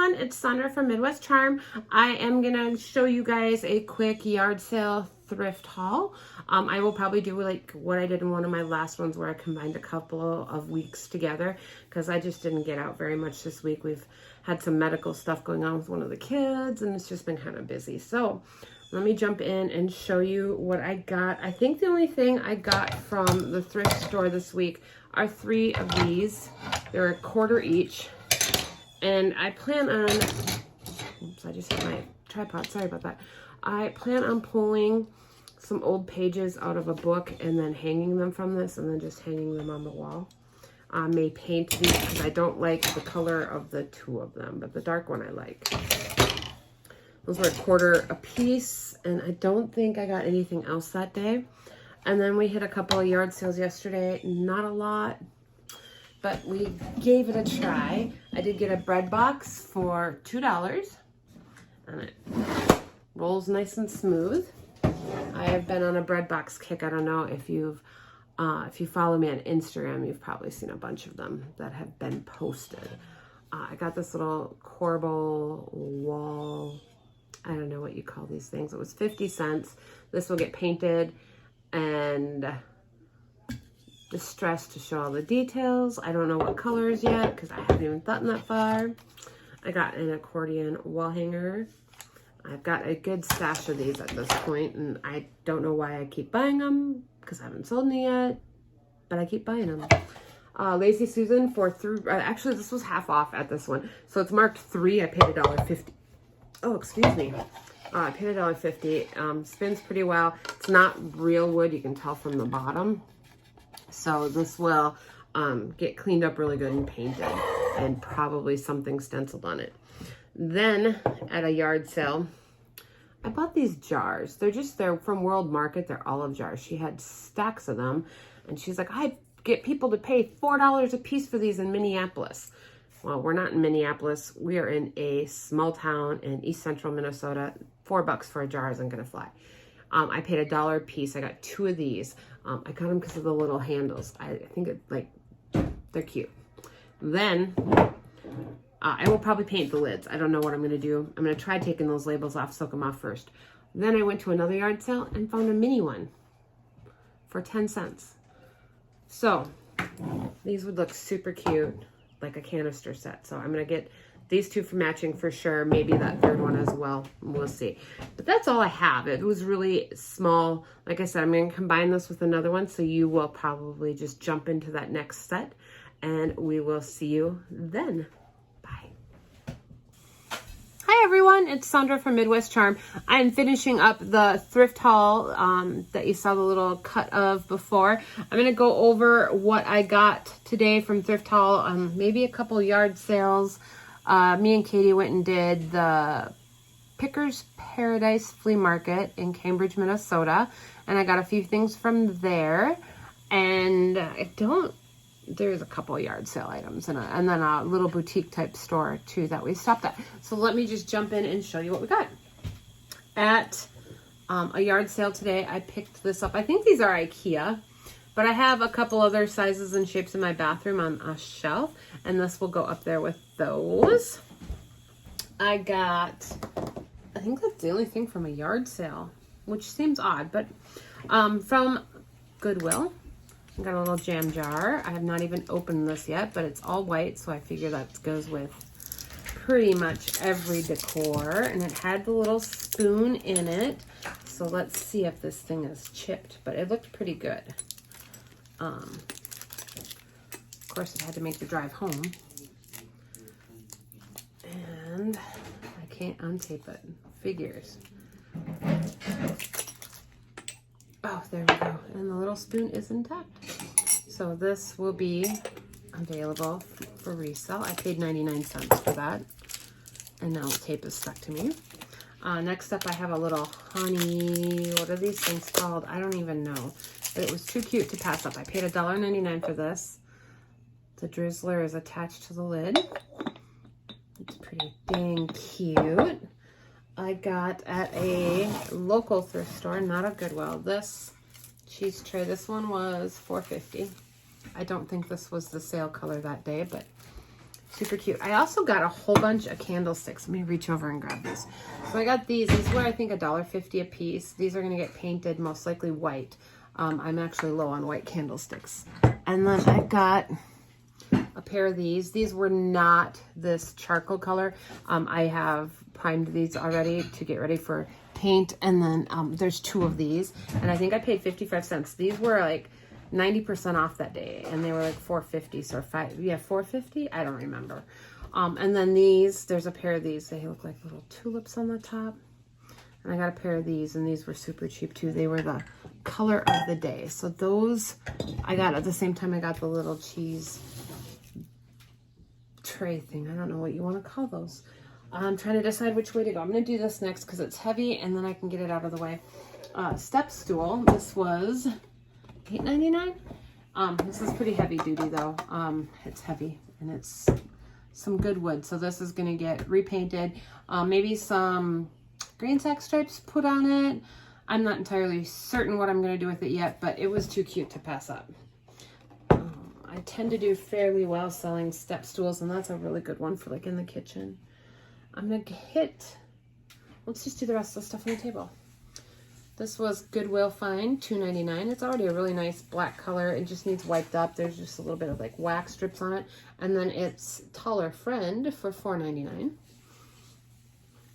everyone, it's Sandra from Midwest Charm. I am gonna show you guys a quick yard sale thrift haul. I will probably do like what I did in one of my last ones where I combined a couple of weeks together because I just didn't get out very much this week. We've had some medical stuff going on with one of the kids and it's just been kind of busy. So let me jump in and show you what I got. I think the only thing I got from the thrift store this week are 3 of these. They're $1 each. And I plan on, oops, I just hit my tripod, sorry about that. I plan on pulling some old pages out of a book and then hanging them from this and then just hanging them on the wall. I may paint these because I don't like the color of the 2 of them, but the dark one I like. Those were $1 a piece, and I don't think I got anything else that day. And then we hit a couple of yard sales yesterday, not a lot, but we gave it a try. I did get a bread box for $2, and it rolls nice and smooth. I have been on a bread box kick. I don't know if you follow me on Instagram, you've probably seen a bunch of them that have been posted. I got this little corbel wall, I don't know what you call these things. It was 50 cents. This will get painted and distressed to show all the details. I don't know what colors yet because I haven't even thought that far. I got an accordion wall hanger. I've got a good stash of these at this point, and I don't know why I keep buying them because I haven't sold any yet, but I keep buying them. Lazy Susan for actually this was half off at this one, so it's marked 3. I paid $1.50. Oh, excuse me. I paid $1.50. Spins pretty well. It's not real wood, you can tell from the bottom. So this will get cleaned up really good and painted, and probably something stenciled on it. Then at a yard sale, I bought these jars. They're from World Market. They're olive jars. She had stacks of them, and she's like, I get people to pay $4 a piece for these in Minneapolis. Well, we're not in Minneapolis. We are in a small town in East Central Minnesota. $4 for a jar isn't gonna fly. I paid $1 a piece. I got 2 of these. I got them because of the little handles. I think they're cute. Then I will probably paint the lids. I don't know what I'm gonna do. I'm gonna try taking those labels off, soak them off first. Then I went to another yard sale and found a mini one for 10 cents. So these would look super cute, like a canister set. So I'm gonna get these 2 for matching for sure. Maybe that 3rd one as well. We'll see. But that's all I have. It was really small. Like I said, I'm gonna combine this with another one. So you will probably just jump into that next set and we will see you then. Bye. Hi everyone, it's Sandra from Midwest Charm. I am finishing up the thrift haul that you saw the little cut of before. I'm gonna go over what I got today from Thrift Haul, maybe a couple yard sales. Me and Katie went and did the Pickers Paradise Flea Market in Cambridge, Minnesota, and I got a few things from there. And there's a couple of yard sale items and then a little boutique type store too that we stopped at. So let me just jump in and show you what we got. At a yard sale today, I picked this up. I think these are IKEA. But I have a couple other sizes and shapes in my bathroom on a shelf, and this will go up there with those. I think that's the only thing from a yard sale, which seems odd, but from Goodwill, I got a little jam jar. I have not even opened this yet, but it's all white, so I figure that goes with pretty much every decor, and it had the little spoon in it. So let's see if this thing is chipped, but it looked pretty good. Of course, I had to make the drive home, and I can't untape it. Figures. Oh, there we go. And the little spoon is intact. So this will be available for resale. I paid 99 cents for that, and now the tape is stuck to me. Next up, I have a little honey. What are these things called? I don't even know. But it was too cute to pass up. I paid $1.99 for this. The drizzler is attached to the lid. It's pretty dang cute. I got at a local thrift store, not a Goodwill, this cheese tray. This one was $4.50. I don't think this was the sale color that day, but Super cute. I also got a whole bunch of candlesticks. Let me reach over and grab these. So I got these. These were, I think, $1.50 a piece. These are going to get painted, most likely white. I'm actually low on white candlesticks. And then I got a pair of these. These were not this charcoal color. I have primed these already to get ready for paint. And then there's 2 of these. And I think I paid 55 cents. These were like 90% off that day, and they were like $4.50, so $4.50. I don't remember. And then these, there's a pair of these. They look like little tulips on the top. And I got a pair of these, and these were super cheap too. They were the color of the day. So those I got at the same time I got the little cheese tray thing. I don't know what you want to call those. I'm trying to decide which way to go. I'm going to do this next because it's heavy, and then I can get it out of the way. Step stool. This was $8.99. This is pretty heavy duty though. It's heavy and it's some good wood. So this is going to get repainted. Maybe some green sack stripes put on it. I'm not entirely certain what I'm going to do with it yet, but it was too cute to pass up. I tend to do fairly well selling step stools, and that's a really good one for like in the kitchen. I'm going to let's just do the rest of the stuff on the table. This was Goodwill find, $2.99. It's already a really nice black color. It just needs wiped up. There's just a little bit of like wax strips on it. And then it's Taller Friend for $4.99.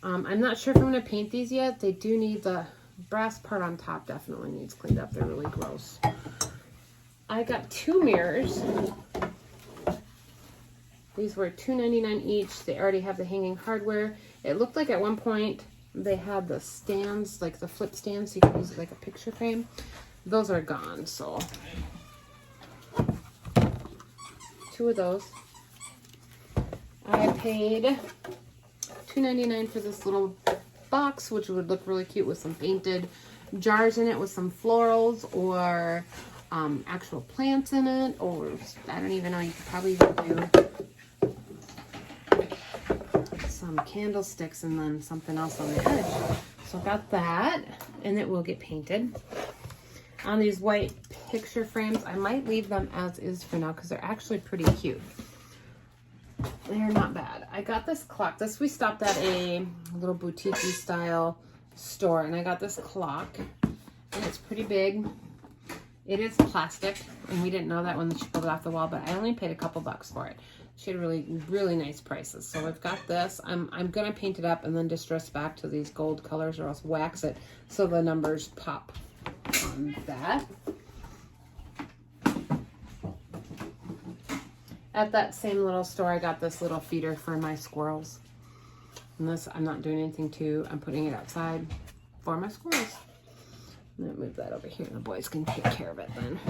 I'm not sure if I'm going to paint these yet. They do need the brass part on top, definitely needs cleaned up. They're really gross. I got 2 mirrors. These were $2.99 each. They already have the hanging hardware. It looked like at one point they had the stands, like the flip stands, so you could use it like a picture frame. Those are gone, so 2 of those. I paid $2.99 for this little box, which would look really cute with some painted jars in it with some florals or actual plants in it, or I don't even know, you could probably even do some candlesticks and then something else on the edge. So I got that, and it will get painted. On these white picture frames, I might leave them as is for now because they're actually pretty cute. They're not bad. I got this clock. We stopped at a little boutique-y style store, and I got this clock, and it's pretty big. It is plastic, and we didn't know that when she pulled it off the wall, but I only paid a couple bucks for it. She had really nice prices. So I've got this. I'm gonna paint it up and then distress back to these gold colors, or else wax it so the numbers pop on that. At that same little store, I got this little feeder for my squirrels. And this I'm not doing anything to. I'm putting it outside for my squirrels. I'm gonna move that over here and the boys can take care of it then.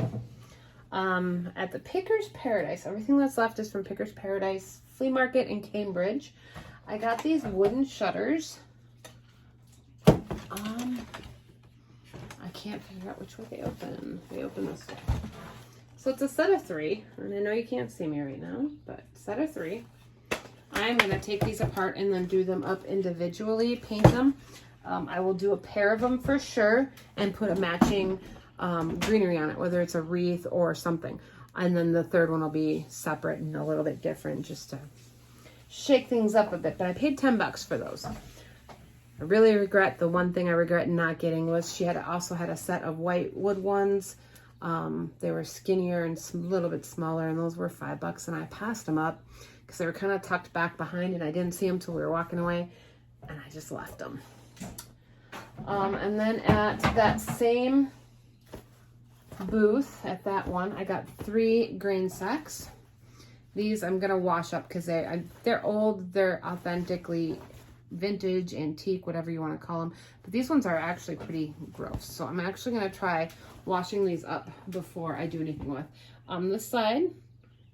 At the Pickers Paradise, everything that's left is from Pickers Paradise Flea Market in Cambridge. I got these wooden shutters. I can't figure out which way they open. They open this way. So it's a set of 3, and I know you can't see me right now, but set of 3. I'm going to take these apart and then do them up individually, paint them. I will do a pair of them for sure and put a matching greenery on it, whether it's a wreath or something. And then the third one will be separate and a little bit different just to shake things up a bit. But I paid 10 bucks for those. I really regret, the one thing I regret not getting was she also had a set of white wood ones. They were skinnier and a little bit smaller, and those were $5, and I passed them up because they were kind of tucked back behind, and I didn't see them till we were walking away, and I just left them. And then at that same booth, at that one, I got 3 grain sacks. These I'm gonna wash up because they're old, they're authentically vintage, antique, whatever you want to call them, but these ones are actually pretty gross, so I'm actually going to try washing these up before I do anything with this side,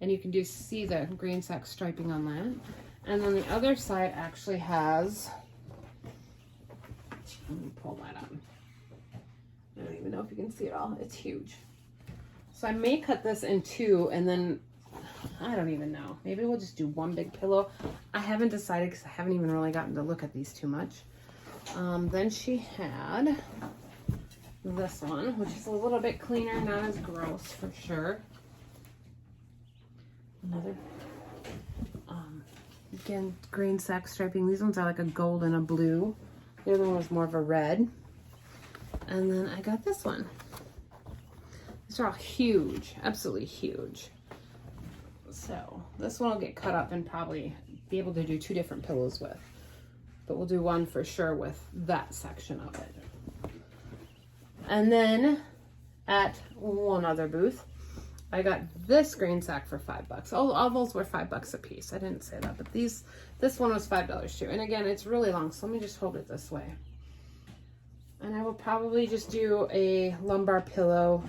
and you can see the green sack striping on that, and then the other side actually has, let me pull that up, I don't even know if you can see it all, it's huge. So I may cut this in 2, and then I don't even know. Maybe we'll just do one big pillow. I haven't decided because I haven't even really gotten to look at these too much. Then she had this one, which is a little bit cleaner, not as gross for sure. Another Again, green sack striping. These ones are like a gold and a blue. The other one was more of a red. And then I got this one. These are all huge, absolutely huge. So this one will get cut up and probably be able to do 2 different pillows with. But we'll do one for sure with that section of it. And then at one other booth, I got this green sack for $5. All those were $5 a piece. I didn't say that, but this one was $5 too. And again, it's really long, so let me just hold it this way. And I will probably just do a lumbar pillow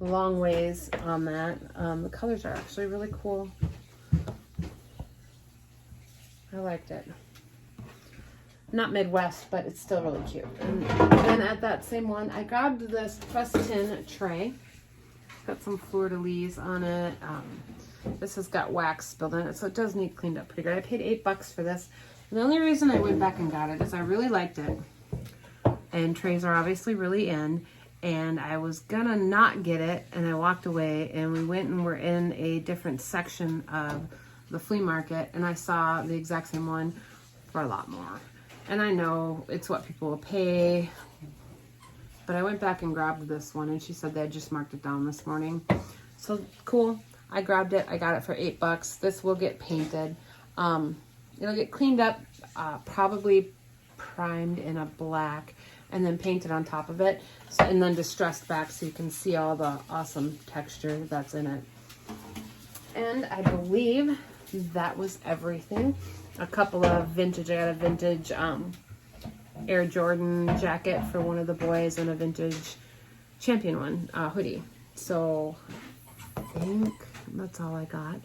long ways on that. The colors are actually really cool. I liked it. Not Midwest, but it's still really cute. And then at that same one, I grabbed this pressed tin tray. Got some fleur-de-lis on it. This has got wax spilled in it, so it does need cleaned up pretty good. I paid $8 for this. And the only reason I went back and got it is I really liked it. And trays are obviously really in. And I was gonna not get it, and I walked away, and we went and were in a different section of the flea market, and I saw the exact same one for a lot more. And I know it's what people will pay, but I went back and grabbed this one, and she said they had just marked it down this morning. So cool. I grabbed it. I got it for $8. This will get painted. It'll get cleaned up, probably primed in a black, and then painted on top of it, so, and then distressed back so you can see all the awesome texture that's in it. And I believe that was everything. A couple of vintage, I got a vintage Air Jordan jacket for one of the boys and a vintage Champion one, hoodie. So I think that's all I got.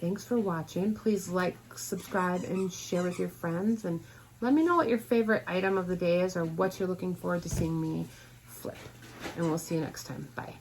Thanks for watching. Please like, subscribe, and share with your friends, and let me know what your favorite item of the day is or what you're looking forward to seeing me flip. And we'll see you next time. Bye.